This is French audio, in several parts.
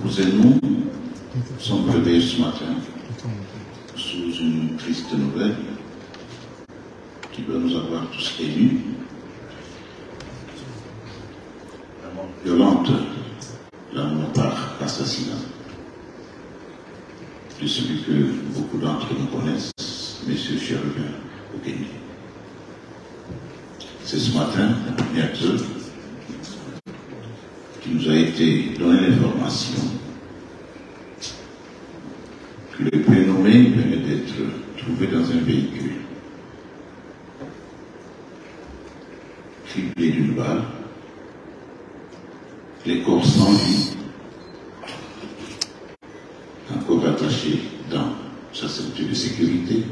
Vous et nous sommes réveillés ce matin sous une triste nouvelle qui doit nous avoir tous émus. La mort violente d'un mort par assassinat de celui que beaucoup d'entre nous connaissent, M. Chérubin Okene. C'est ce matin, la première heure, qui nous a été donné l'information que le prénommé venait d'être trouvé dans un véhicule, criblé d'une balle, les corps sans vie, encore attachés dans sa ceinture de sécurité,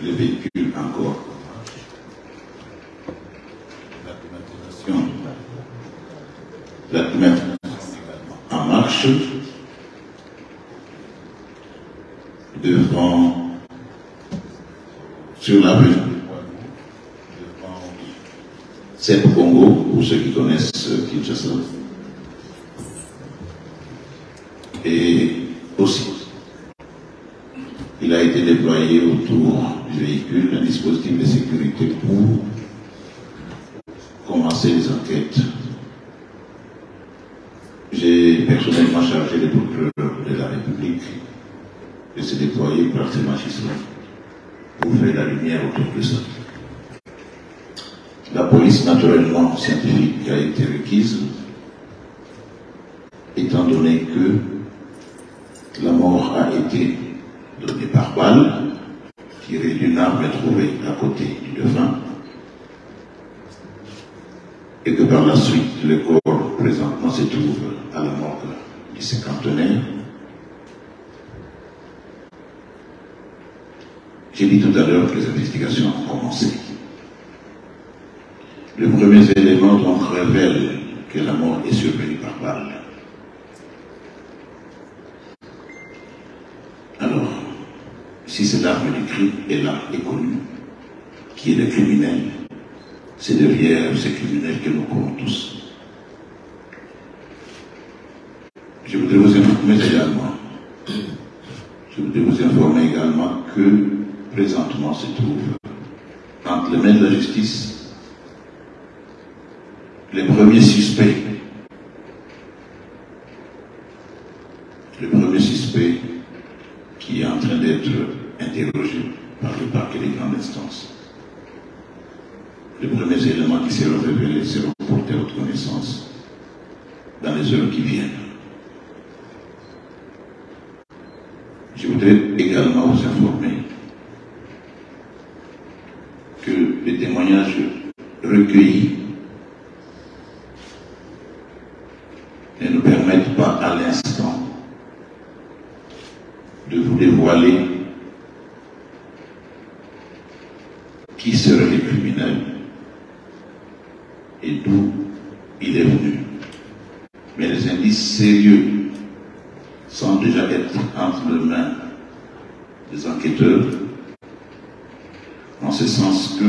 le véhicule encore. La mettre en marche devant, sur la rue, devant Sep Congo, pour ceux qui connaissent Kinshasa. Et aussi, il a été déployé autour du véhicule un dispositif de sécurité pour commencer les enquêtes. J'ai personnellement chargé les procureurs de la République de se déployer par ces magistrats pour faire la lumière autour de ça. La police naturellement scientifique a été requise, étant donné que la mort a été donnée par balle, tirée d'une arme trouvée à côté du défunt, et que par la suite, le corps présentement se trouve à la morgue du cinquantenaire. J'ai dit tout à l'heure que les investigations ont commencé. Le premier élément donc révèle que la mort est survenue par balle. Alors, si cette arme du crime est là, est connue, qui est le criminel, c'est derrière ces criminels que nous courons tous. Je voudrais vous informer également que présentement se trouve entre les mains de la justice les premiers suspects. Le premier suspect qui est en train d'être interrogé par le parquet des grandes instances. Les premiers éléments qui seront révélés seront portés à votre connaissance dans les heures qui viennent. Je voudrais également vous informer que les témoignages recueillis ne nous permettent pas à l'instant de vous dévoiler qui seraient les criminels et d'où il est venu. Mais les indices sérieux sont déjà être entre les mains des enquêteurs, en ce sens que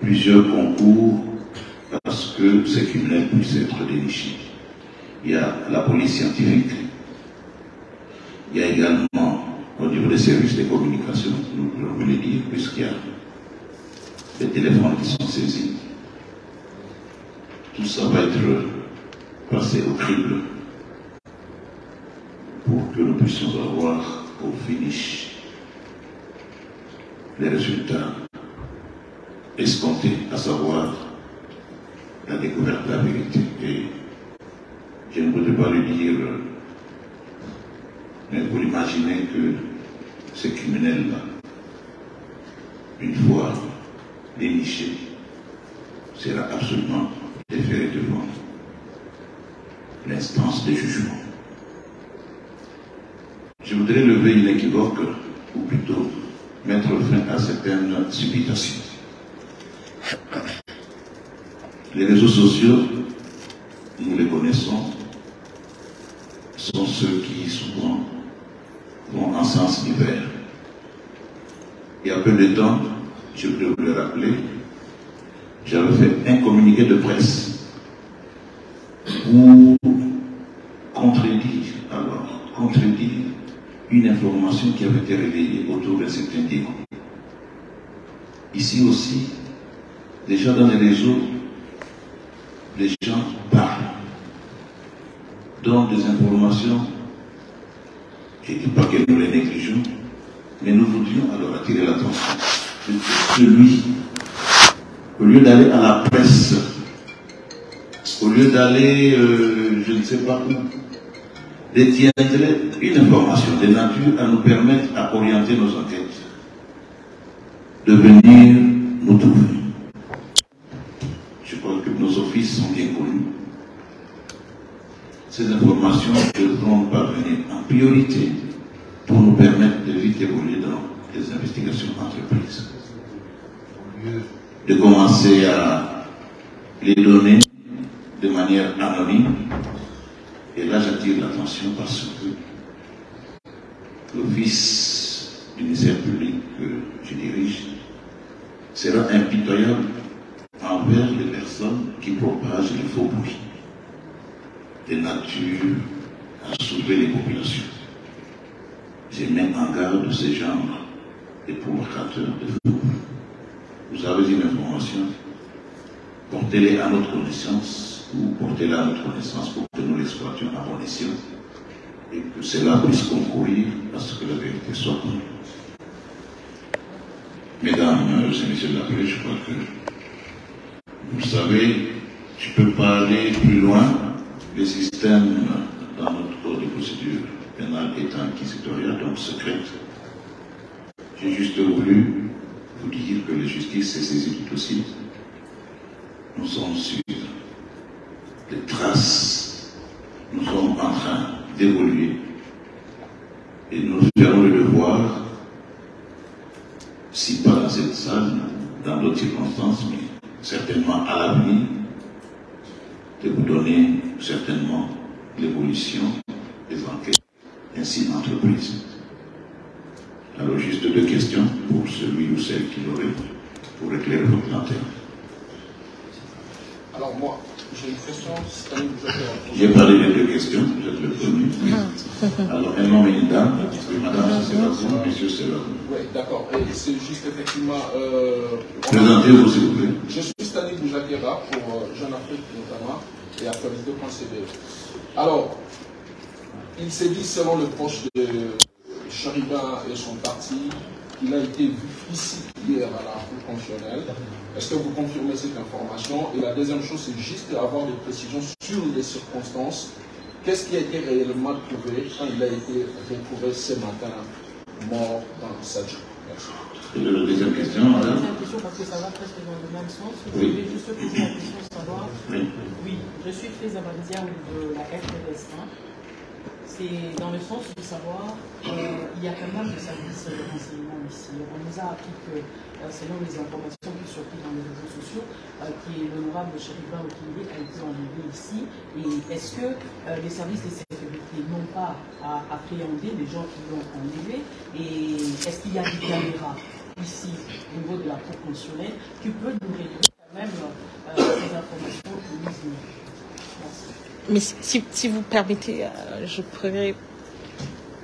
plusieurs concourent parce que ces criminels puissent être dénichés. Il y a la police scientifique, il y a également au niveau des services de communication, je voulais le dire, puisqu'il y a des téléphones qui sont saisis. Tout ça va être passé au crible pour que nous puissions avoir au finish les résultats escomptés, à savoir la découverte de la vérité. Et je ne voudrais pas le dire, mais vous imaginez que ces criminels-là, une fois dénichés, sera absolument déféré devant l'instance de jugement. voudrais lever une équivoque, ou plutôt mettre fin à certaines supputations. Les réseaux sociaux, nous les connaissons, sont ceux qui souvent vont en sens divers. Il y a peu de temps, je peux vous le rappeler, j'avais fait un communiqué de presse pour contredire une information qui avait été relayée autour d'un certain débat. Ici aussi, déjà dans les réseaux, les gens parlent, donnent des informations, je ne dis pas que nous les négligeons, mais nous voudrions alors attirer l'attention de celui, au lieu d'aller à la presse, au lieu d'aller, je ne sais pas où, détiendrait une information de nature à nous permettre à orienter nos enquêtes, de venir nous trouver. Je crois que nos offices sont bien connus. Ces informations devront parvenir en priorité pour nous permettre de vite évoluer dans les investigations d'entreprise. De commencer à les donner de manière anonyme. Et là, j'attire l'attention parce que l'office du ministère public que je dirige sera impitoyable envers les personnes qui propagent les faux bruits de nature à sauver les populations. J'ai même en garde de ces genres de provocateurs de faux bruits. Vous avez une information, portez-les à notre connaissance ou portez-la à notre connaissance pour que nous l'exploitions à bon escient et que cela puisse concourir à ce que la vérité soit connue. Mesdames et messieurs de la paix, je crois que vous savez, je ne peux pas aller plus loin. Les systèmes dans notre code de procédure pénale étant inquisitorial, donc secrète. J'ai juste voulu vous dire que la justice s'est saisie du dossier. Nous sommes sur des traces, nous sommes en train d'évoluer et nous ferons le devoir, si pas dans cette salle, dans d'autres circonstances, mais certainement à l'avenir, de vous donner certainement l'évolution des enquêtes ainsi d'entreprise. Alors juste deux questions pour celui ou celle qui l'aurait, pour éclairer votre lanterne. Alors moi, j'ai une question. J'ai parlé de deux questions, vous êtes le premier. Alors un homme et une dame, madame c'est Céladon, monsieur Céladon. Oui, d'accord. Et c'est juste effectivement... Présentez-vous s'il vous plaît. Je suis Stanislas Boujakera pour Jeune Afrique notamment et Actualité.cd. Alors, il s'est dit selon le proche de Chariba et son parti qu'il a été vu ici hier à la Cour constitutionnelle. Est-ce que vous confirmez cette information? Et la deuxième chose, c'est juste avoir des précisions sur les circonstances. Qu'est-ce qui a été réellement trouvé quand il a été retrouvé ce matin mort dans sa vie? Merci. Et la deuxième question, madame? Deuxième question, parce que ça va presque dans le même sens. Vous Oui. voulez juste poser la question de savoir. Oui. Oui, je suis très avanzée de la RTS1. C'est dans le sens de savoir il y a quand même des services de renseignement ici. On nous a appris que, selon les informations qui sortent dans les réseaux sociaux, qui est l'honorable Chériba Okinde a été enlevé ici. Et est-ce que les services de sécurité n'ont pas à appréhender les gens qui l'ont enlevé? Et est-ce qu'il y a des caméras ici, au niveau de la Cour constitutionnelle, qui peut nous révéler quand même ces informations que nous avons? Merci. Mais si vous permettez, je pourrais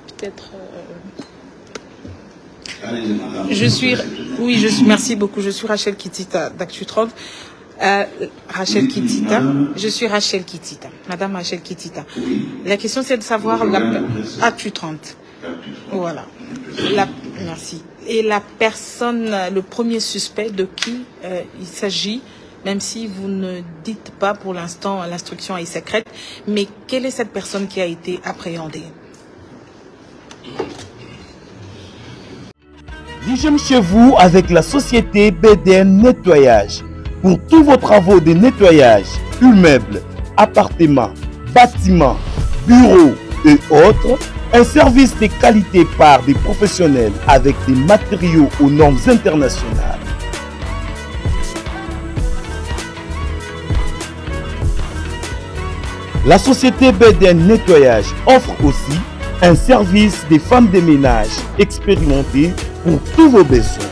peut-être... Allez-y, madame. Merci beaucoup. Je suis Rachel Kitita d'Actu 30. Rachel Kitita. Je suis Rachel Kitita. Madame Rachel Kitita. Oui. La question, c'est de savoir... Actu 30. Voilà. Merci. Et la personne, le premier suspect de qui il s'agit, même si vous ne dites pas pour l'instant, l'instruction est secrète, mais quelle est cette personne qui a été appréhendée? L'hygiène chez vous avec la société BDN Nettoyage. Pour tous vos travaux de nettoyage, immeubles, appartements, bâtiments, bureaux, et autres, un service de qualité par des professionnels avec des matériaux aux normes internationales. La société BDN Nettoyage offre aussi un service des femmes de ménage expérimentées pour tous vos besoins.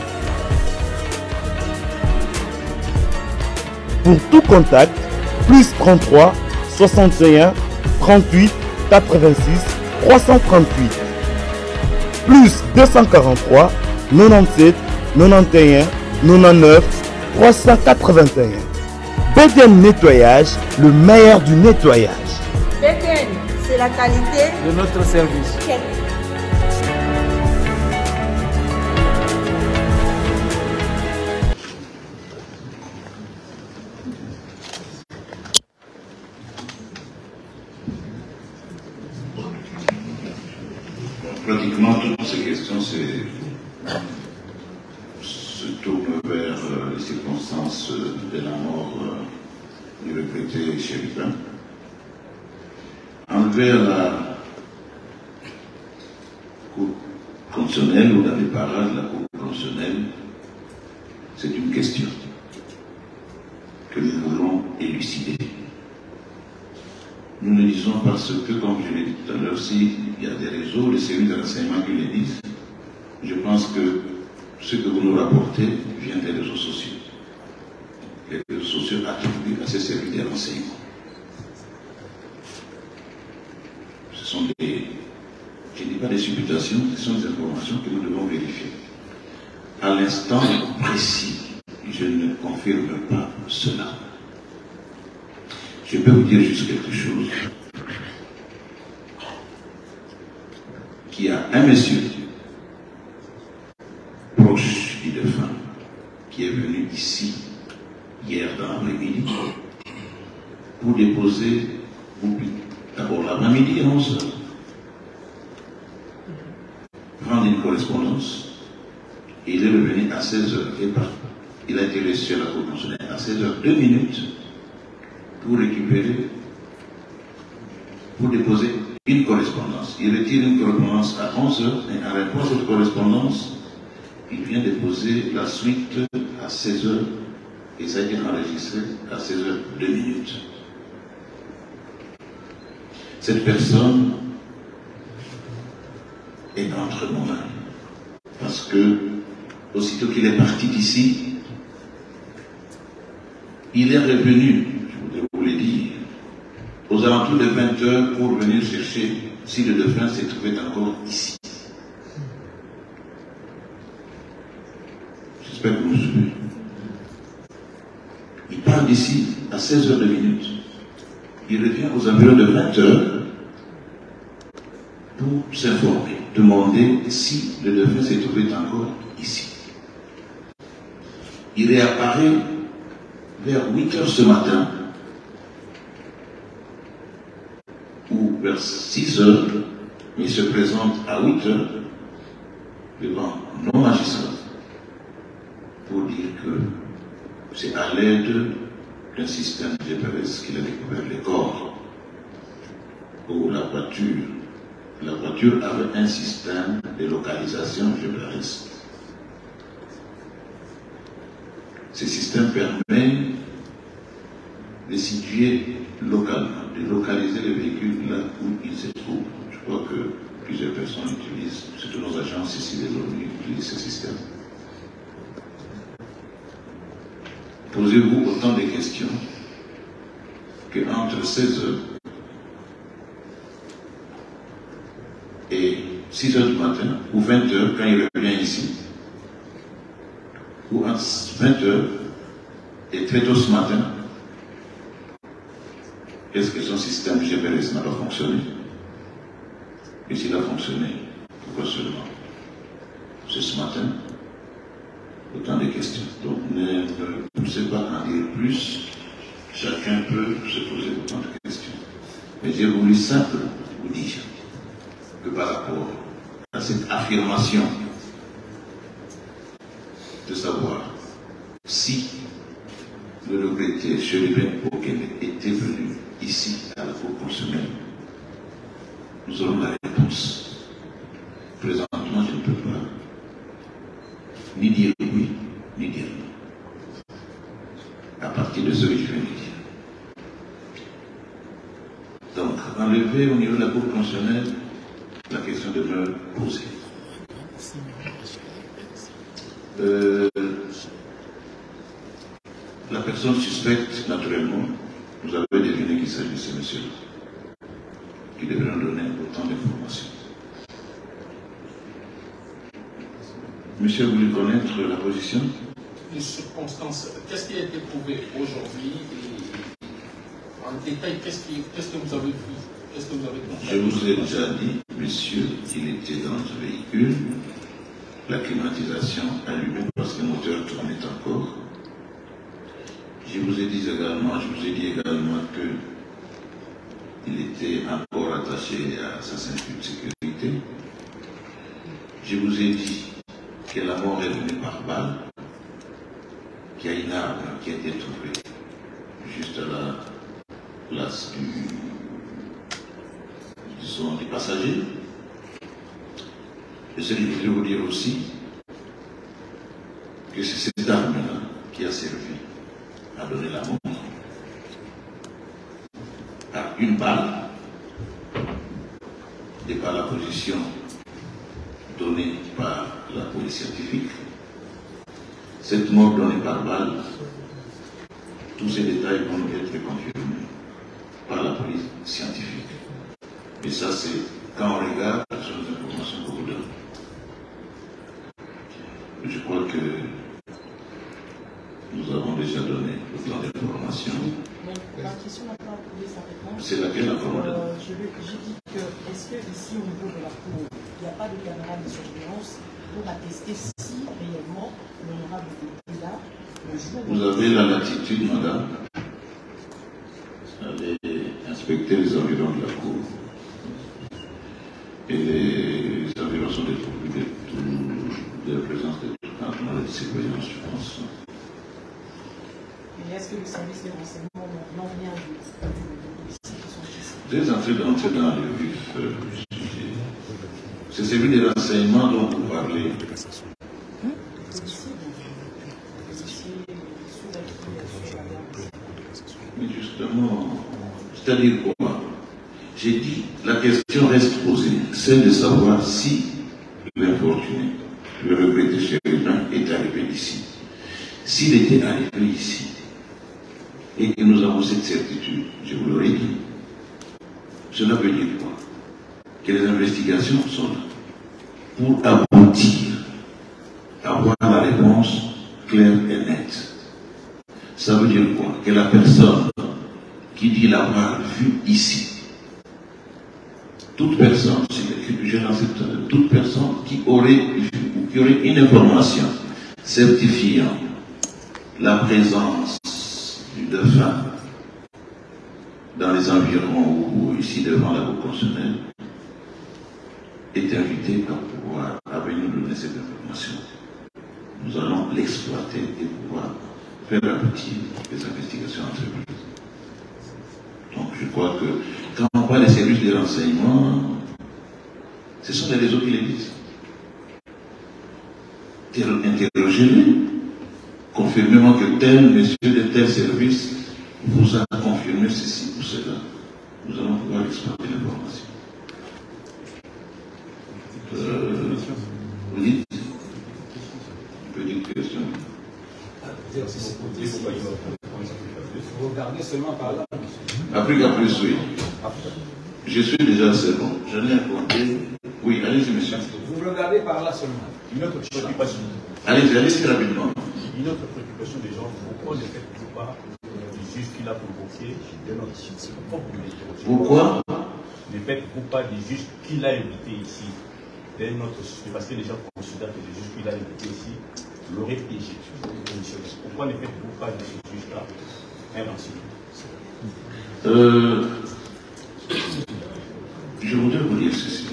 Pour tout contact, plus 33 61 38 86 338, plus 243 97 91 99 381. BDN Nettoyage, le meilleur du nettoyage. BDN, c'est la qualité de notre service. Pratiquement toutes ces questions se tournent vers les circonstances de la mort du regretté Chéribain. Enlever à la Cour constitutionnelle ou dans les parages de la Cour constitutionnelle, c'est une question que nous voulons élucider. Nous le disons parce que, comme je l'ai dit tout à l'heure, s'il y a des réseaux, les services de renseignement qui le disent, je pense que ce que vous nous rapportez vient des réseaux sociaux. Les réseaux sociaux attribuent à ces services de renseignement. Ce sont des, je ne dis pas des supputations, ce sont des informations que nous devons vérifier. À l'instant précis, je ne confirme pas cela. Je peux vous dire juste quelque chose. Qu'il y a un monsieur proche du défunt qui est venu ici hier dans l'après-midi pour déposer, d'abord l'après-midi à 11h, prendre une correspondance, et il est revenu à 16h et pas. Il a été reçu à la Cour constitutionnelle à 16h 2 minutes pour récupérer, pour déposer une correspondance. Il retire une correspondance à 11h et en réponse à cette correspondance, il vient déposer la suite à 16h et ça a été enregistré à 16h 2 minutes. Cette personne est entre nos mains parce que aussitôt qu'il est parti d'ici, il est revenu, je voudrais vous le dire, aux alentours de 20h pour venir chercher si le défunt se trouvait encore ici. J'espère que vous me suivez. Il part d'ici à 16h 2 minutes. Il revient aux environs de 20h pour s'informer, demander si le défunt se trouvait encore ici. Il réapparaît vers 8h ce matin, ou vers 6h, il se présente à 8h devant nos magistrats pour dire que c'est à l'aide d'un système GPS qu'il a découvert les corps, où la voiture avait un système de localisation GPS. Ce système permet de situer localement, de localiser le véhicule là où il se trouve. Je crois que plusieurs personnes utilisent, surtout nos agences ici des ONU, utilisent ce système. Posez-vous autant de questions qu'entre 16h et 6h du matin, ou 20h quand il revient ici, ou entre 20h et très tôt ce matin, est-ce que son système GPS n'a pas fonctionné? Et s'il a fonctionné, pourquoi seulement c'est ce matin? Autant de questions. Donc ne poussez pas à en dire plus, chacun peut se poser autant de questions. Mais j'ai voulu simplement vous dire que par rapport à cette affirmation de savoir si le regretté Chéribin Okene était venu ici à la Cour constitutionnelle, nous aurons la réponse. Présentement, je ne peux pas ni dire oui, ni dire non. À partir de ce que je viens de dire. Donc, enlever au niveau de la Cour constitutionnelle, la question demeure posée. La personne suspecte, naturellement, vous avez deviné qu'il s'agit de ce monsieur qui devrait nous donner autant d'informations. Monsieur, vous voulez connaître la position? Les circonstances, qu'est-ce qui a été prouvé aujourd'hui et en détail, qu'est-ce que vous avez vu? Qu'est-ce que vous avez Je vous ai déjà dit, monsieur, qu'il était dans ce véhicule, la climatisation allumée parce que le moteur tournait encore. Je vous ai dit également que il était encore attaché à sa ceinture de sécurité. Je vous ai dit que la mort est venue par balle, qu'il y a une arme qui a été trouvée juste à la place du passager. Et ce que je voudrais vous dire aussi, que c'est cette arme-là qui a servi à donner la mort à une balle et par la position donnée par la police scientifique. Cette mort donnée par balle, tous ces détails vont être confirmés par la police scientifique. Et ça, c'est quand on regarde sur les informations qu'on vous donne. Je crois que nous avons déjà donné autant d'informations. La question n'a pas trouvé sa réponse. C'est laquelle la commande? J'ai dit que, est-ce que ici au niveau de la cour, il n'y a pas de caméra de surveillance pour attester si réellement l'honorable était là le jour où... Vous avez la latitude, madame, d'aller inspecter les environs de la cour. Et les environs sont dépourvus de la présence de toute surveillance, je pense. Et est-ce que le service des renseignements n'ont rien vu de policiers qui sont ici? Vous êtes en train d'entrer dans le vif du sujet. C'est celui des renseignements dont vous parlez. Mais justement, c'est-à-dire quoi? J'ai dit, la question reste posée, celle de savoir si l'infortuné, le regretté Chérubin, est arrivé ici. S'il était arrivé ici, et que nous avons cette certitude, je vous l'aurais dit, cela veut dire quoi? Que les investigations sont là pour aboutir, avoir la réponse claire et nette. Ça veut dire quoi? Que la personne qui dit l'avoir vu ici, toute personne, toute personne qui aurait vu ou qui aurait une information certifiant la présence du défunt dans les environs ou ici devant la Cour constitutionnelle est invité à venir nous donner cette information. Nous allons l'exploiter et pouvoir faire aboutir les investigations entreprises. Donc je crois que quand on parle des services de renseignement, ce sont les réseaux qui les disent. Interrogez-les, confirmez-moi que tel monsieur de tel service vous a confirmé ceci ou cela. Nous allons pouvoir exploiter l'information. Vous dites une petite question. Vous regardez seulement par là. Afrique a plus, oui. Je suis déjà assez bon. J'en ai compté. Oui, allez-y, monsieur. Vous regardez par là seulement. Une autre préoccupation. Allez-y rapidement. Une autre préoccupation des gens, pourquoi ne faites-vous pas du juge qui l'a provoqué de notre ici? Pourquoi ne faites-vous pas du juge qui l'a invité ici dès notre sujet? Parce que les gens considèrent que le juge qui l'a invité ici l'aurait piégé. Pourquoi ne faites-vous pas de ce juge-là un renseignement? Je voudrais vous dire ceci.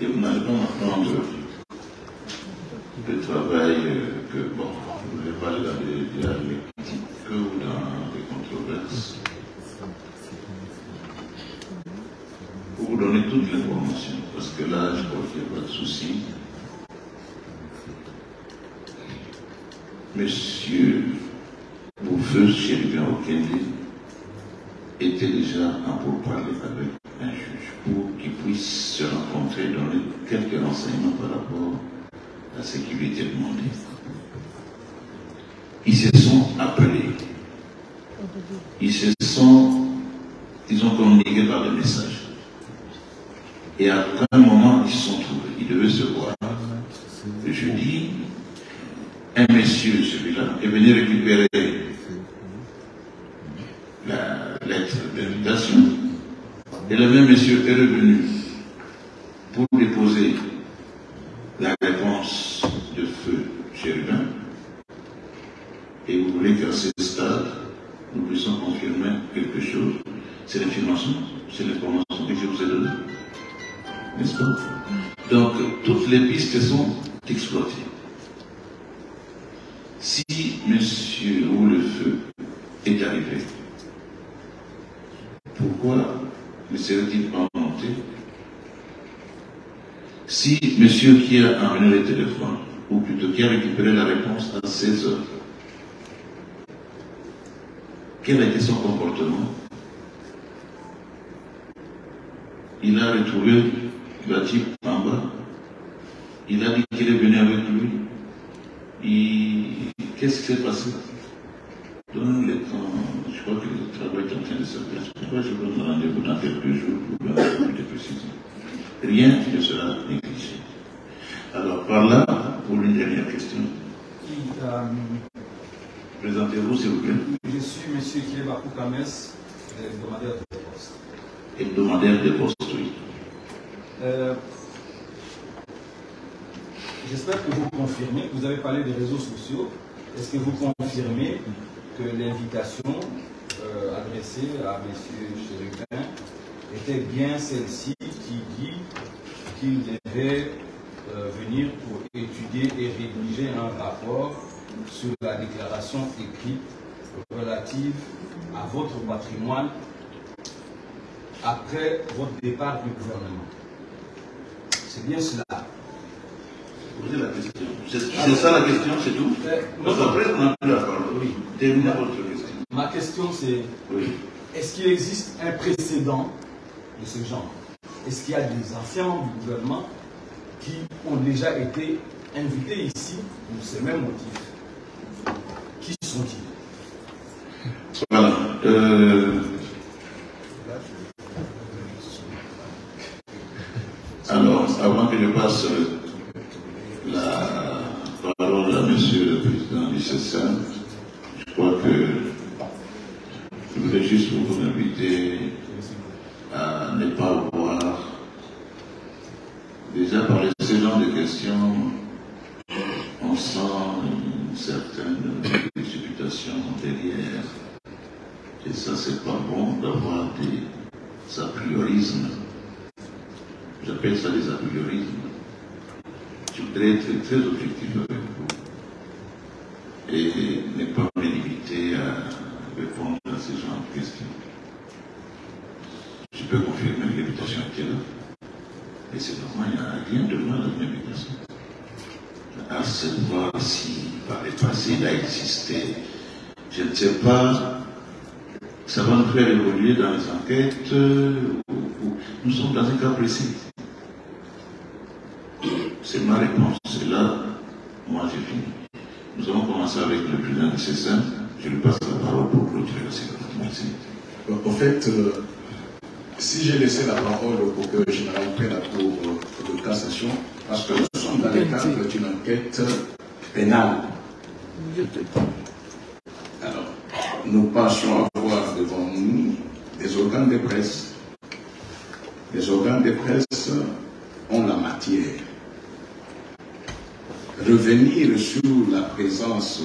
Et vous n'allez pas m'apprendre le travail que, bon, je ne vais pas aller dans des dialectiques ou dans des controverses. Pour vous donner toute l'information, parce que là, je crois qu'il n'y a pas de souci. Monsieur Boufeu, Chéribin Okende, était déjà en pourparlers avec un juge pour qu'il puisse se rencontrer, donner quelques renseignements par rapport à ce qui lui était demandé. Ils se sont appelés. Ils ont communiqué par des messages. Et à un moment, ils se sont trouvés. Ils devaient se voir. Le jeudi, un monsieur, celui-là, est venu récupérer la lettre d'invitation. Et le même monsieur est revenu pour déposer la réponse de feu Chérubin. Et vous voulez qu'à ce stade, nous puissions confirmer quelque chose. C'est l'information que je vous ai donnée. N'est-ce pas? Donc, toutes les pistes sont exploitées. Si monsieur ou le feu est arrivé, pourquoi ne serait-il pas monté? Si monsieur qui a amené le téléphone, ou plutôt qui a récupéré la réponse à 16 heures, quel a été son comportement? Il a retrouvé la type en bas. Il a dit qu'il est venu avec lui. Qu'est-ce qui s'est passé? Donnez le temps. Je crois que le travail est en train de se faire. Pourquoi je vous donne rendez-vous dans quelques jours pour avoir plus de précision? Rien ne sera négligé. Alors, par là, pour une dernière question. Présentez-vous, s'il vous plaît. Je suis M. Kilebakou Kames, hebdomadaire des postes. Hebdomadaire des postes, oui. J'espère que vous confirmez, vous avez parlé des réseaux sociaux. Est-ce que vous confirmez que l'invitation adressée à M. Chérubin était bien celle-ci qui dit qu'il devait venir pour étudier et rédiger un rapport sur la déclaration écrite relative à votre patrimoine après votre départ du gouvernement? C'est bien cela. Posez la question. C'est ça la question, c'est tout? Donc après, on n'a plus la parole. Oui. Terminez votre question. Ma question c'est, oui, est-ce qu'il existe un précédent de ce genre? Est-ce qu'il y a des anciens du gouvernement qui ont déjà été invités ici pour ces mêmes motifs? Qui sont-ils? Voilà. Alors, avant que je passe la parole à Monsieur le Président du CESAN, je crois que je voudrais juste vous inviter à ne pas voir, déjà par ce genre de questions, on sent une certaine précipitation derrière. Et ça, c'est pas bon d'avoir des a priorismes. J'appelle ça des a priorismes. Je voudrais être très objectif avec vous et ne pas me limiter à répondre à ce genre de questions. Je peux confirmer que l'invitation était là. Et c'est normal, il n'y a rien de mal avec l'invitation. À savoir si par le passé il a existé, je ne sais pas, ça va nous faire évoluer dans les enquêtes. Nous sommes dans un cas précis. C'est ma réponse. Et là, moi j'ai fini. Nous allons commencer avec le président de CESAN. Je lui passe la parole pour clôturer la séquence. Merci. En fait, si j'ai laissé la parole au procureur général près la cour de cassation, parce que nous sommes dans le cadre d'une enquête pénale. Alors, nous pensions avoir devant nous des organes de presse. Les organes de presse ont la matière. Revenir sur la présence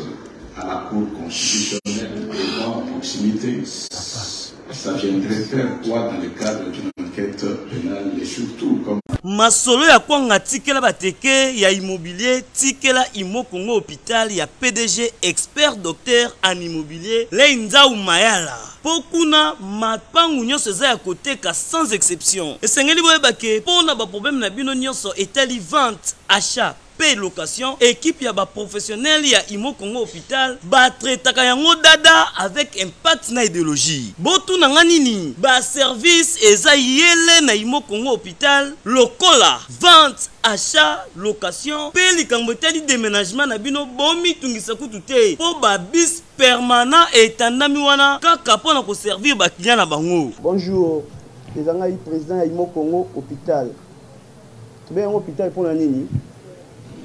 à la Cour constitutionnelle devant proximité, ça viendrait faire quoi dans le cadre d'une enquête pénale et surtout comme... masolo ya kwanga tikela bateke ya immobilier tikela Imo Congo hôpital ya PDG expert docteur en immobilier Leinzau Mayala. Pokuna mapangu nyonso eza ya koteka sans exception. Esengeli boyebake pona ba problème na bino nyonso etali vente, achat, paie location, équipe ya ba professionnel ya Imo Congo hôpital ba traitaka yango dada avec impact na idéologie. Botu na nganini ba service eza yele na Imo Congo hôpital lokola vente, achat, location, paie likambo etali déménagement na bino bomi tungisa kutu te po ba bis permanent etandami wana kaka pona ko servir ba client na bango. Bonjour, les angai président ya Imo Congo hôpital. Tube yango hôpital pona nini?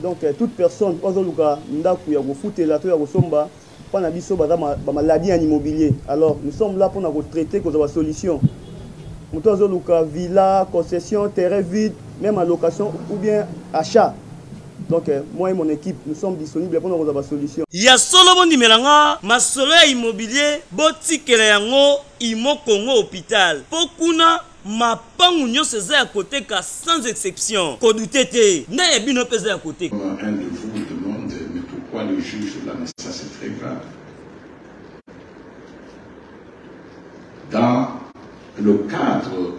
Donc toute personne ozoluka ndaku ya kofutela to ya kosomba pana biso baza ba maladie en immobilier. Alors nous sommes là pour na traiter cause ba solution. Muto ozoluka villa, concession, terrain vide, même en location ou bien achat. Donc moi et mon équipe nous sommes disponibles pour nous avoir une solution. Ya solo bondi melanga masolo ya immobilier botikela yango Imo Congo hôpital. Pokuna mapangu nyonso eza ya koteka sans exception. Kodutete na ya bino pesa ya koteka. Un de vous demande mais pourquoi le juge là, mais ça c'est très grave. Dans le cadre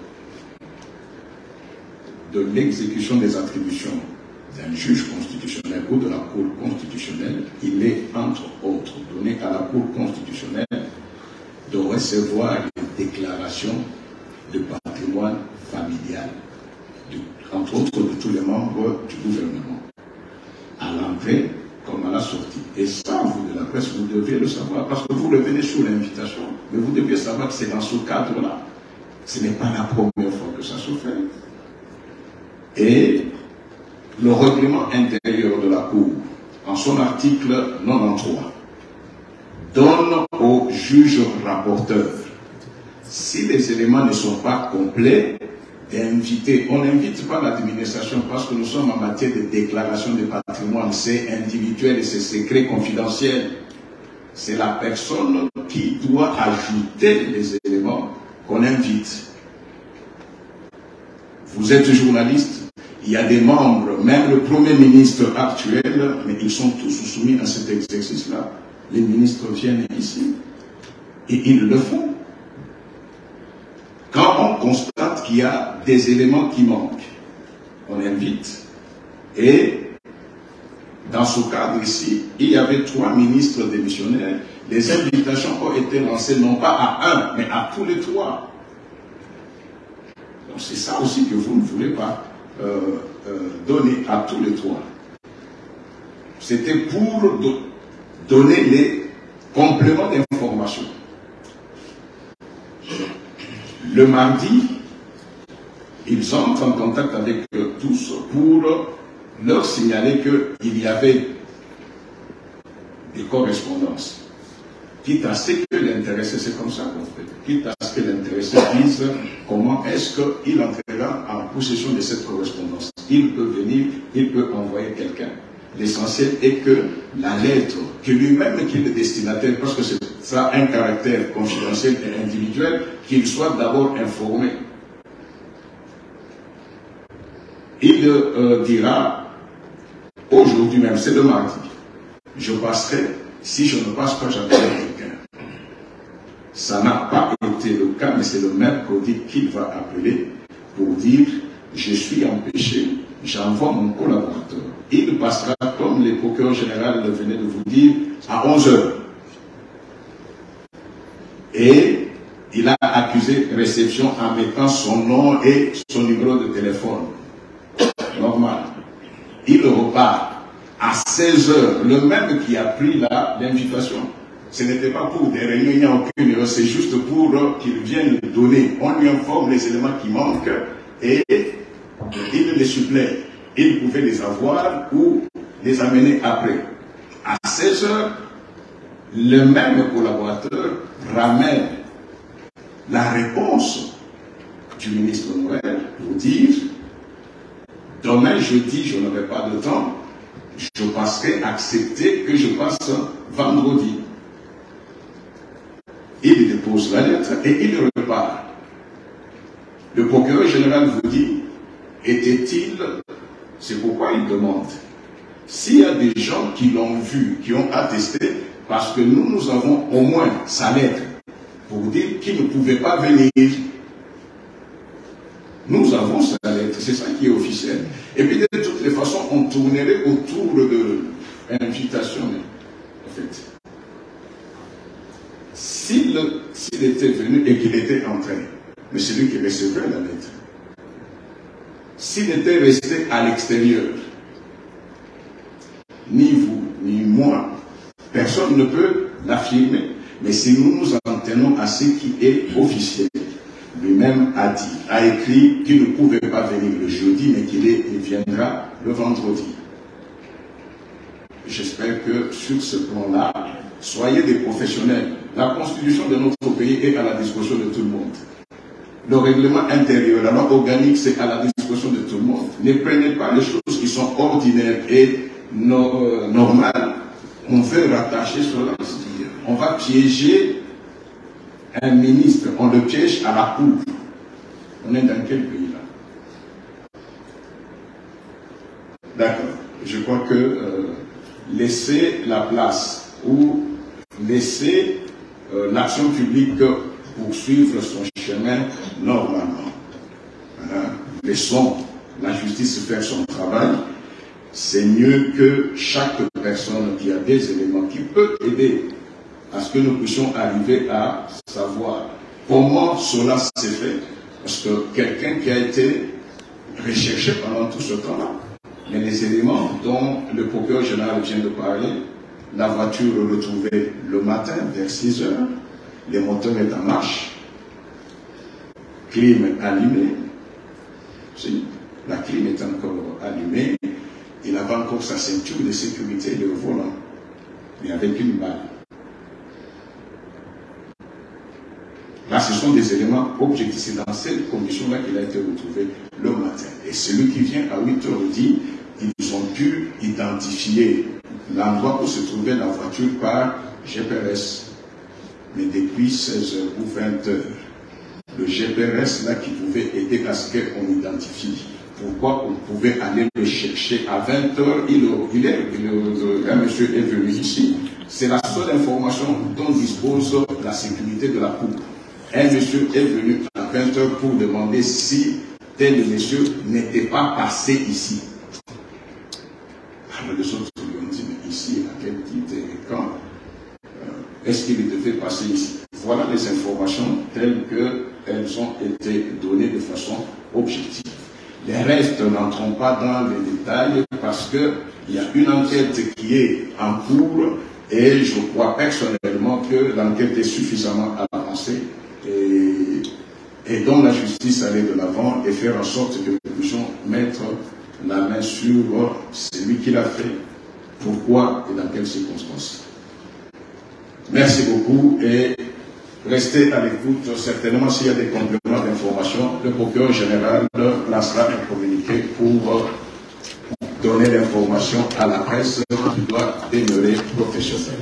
de l'exécution des attributions d'un juge constitutionnel ou de la Cour constitutionnelle, il est entre autres donné à la Cour constitutionnelle de recevoir les déclarations de patrimoine familial, entre autres de tous les membres du gouvernement, à l'entrée comme à la sortie. Et ça, vous de la presse, vous devez le savoir, parce que vous le venez sous l'invitation, mais vous devez savoir que c'est dans ce cadre-là. Ce n'est pas la première fois que ça se fait. Et le règlement intérieur de la Cour, en son article 93, donne au juge rapporteur, si les éléments ne sont pas complets, d'inviter. On n'invite pas l'administration parce que nous sommes en matière de déclaration de patrimoine. C'est individuel et c'est secret confidentiel. C'est la personne qui doit ajouter les éléments qu'on invite. Vous êtes journaliste. Il y a des membres, même le Premier ministre actuel, mais ils sont tous soumis à cet exercice-là. Les ministres viennent ici et ils le font. Quand on constate qu'il y a des éléments qui manquent, on invite. Et dans ce cadre ici, il y avait 3 ministres démissionnaires. Les invitations ont été lancées non pas à un, mais à tous les 3. Donc c'est ça aussi que vous ne voulez pas donner à tous les 3. C'était pour donner les compléments d'information. Le mardi, ils entrent en contact avec tous pour leur signaler qu'il y avait des correspondances. Quitte à ce que l'intéressé, c'est comme ça qu'on fait, quitte à ce que l'intéressé dise comment est-ce qu'il entrera en possession de cette correspondance. Il peut venir, il peut envoyer quelqu'un. L'essentiel est que la lettre, que lui-même qui est le destinataire, parce que ça a un caractère confidentiel et individuel, qu'il soit d'abord informé. Il dira, aujourd'hui même, c'est le mardi, je passerai, si je ne passe pas, j'appelle quelqu'un. Ça n'a pas été le cas, mais c'est le mercredi qu'il va appeler pour dire, je suis empêché, j'envoie mon collaborateur. Il passera, comme le procureur général venait de vous dire, à 11 h. Et il a accusé réception en mettant son nom et son numéro de téléphone. Normal. Il repart à 16 h, le même qui a pris l'invitation. Ce n'était pas pour des réunions, il n'y a aucune erreur, c'est juste pour qu'il vienne donner. On lui informe les éléments qui manquent et il les supplée. Il pouvait les avoir ou les amener après. À 16 h, le même collaborateur ramène la réponse du ministre Noël pour dire demain jeudi, je n'aurai pas de temps, je passerai accepter que je passe vendredi. Il dépose la lettre et il repart. Le procureur général vous dit était-il, c'est pourquoi il demande, s'il y a des gens qui l'ont vu, qui ont attesté, parce que nous avons au moins sa lettre pour dire qu'il ne pouvait pas venir. Nous avons sa lettre, c'est ça qui est officiel. Et puis de toutes les façons, on tournerait autour de l'invitation. En fait, s'il était venu et qu'il était entré, mais c'est lui qui recevait la lettre. S'il était resté à l'extérieur, ni vous, ni moi, personne ne peut l'affirmer. Mais si nous nous en tenons à ce qui est officiel, lui-même a écrit qu'il ne pouvait pas venir le jeudi, mais qu'il viendra le vendredi. J'espère que sur ce plan-là, soyez des professionnels. La constitution de notre pays est à la disposition de tout le monde. Le règlement intérieur, la loi organique, c'est à la disposition de tout le monde. Ne prenez pas les choses qui sont ordinaires et normales. On veut rattacher cela. On va piéger un ministre, on le piège à la cour. On est dans quel pays là? D'accord. Je crois que laisser la place ou laisser l'action publique poursuivre son chemin normalement. Voilà. Laissons la justice faire son travail. C'est mieux que chaque personne qui a des éléments qui peut aider à ce que nous puissions arriver à savoir comment cela s'est fait. Parce que quelqu'un qui a été recherché pendant tout ce temps-là, mais les éléments dont le procureur général vient de parler, la voiture retrouvée le matin vers 6 heures, les moteurs est en marche, clim allumé, la clim est encore allumée, il avait encore sa ceinture de sécurité et le volant, mais avec une balle. Là, ce sont des éléments objectifs. C'est dans cette condition-là qu'il a été retrouvé le matin. Et celui qui vient à 8h dit, ils ont pu identifier l'endroit où se trouvait la voiture par GPS. Mais depuis 16h ou 20h, le GPS là qui pouvait aider à ce qu'on identifie. Pourquoi on pouvait aller le chercher à 20h, un monsieur est venu ici. C'est la seule information dont dispose la sécurité de la cour. Un monsieur est venu à 20h pour demander si tel monsieur n'était pas passé ici. Alors les autres lui ont dit, mais ici, à quel titre et quand est-ce qu'il devait passer ici? Voilà les informations telles qu'elles ont été données de façon objective. Les restes n'entrons pas dans les détails parce qu'il y a une enquête qui est en cours et je crois personnellement que l'enquête est suffisamment avancée et dont la justice allait de l'avant et faire en sorte que nous puissions mettre la main sur celui qui l'a fait, pourquoi et dans quelles circonstances. Merci beaucoup et restez à l'écoute. Certainement, s'il y a des compléments d'information, le procureur général lancera un communiqué pour donner l'information à la presse qui doit demeurer professionnelle.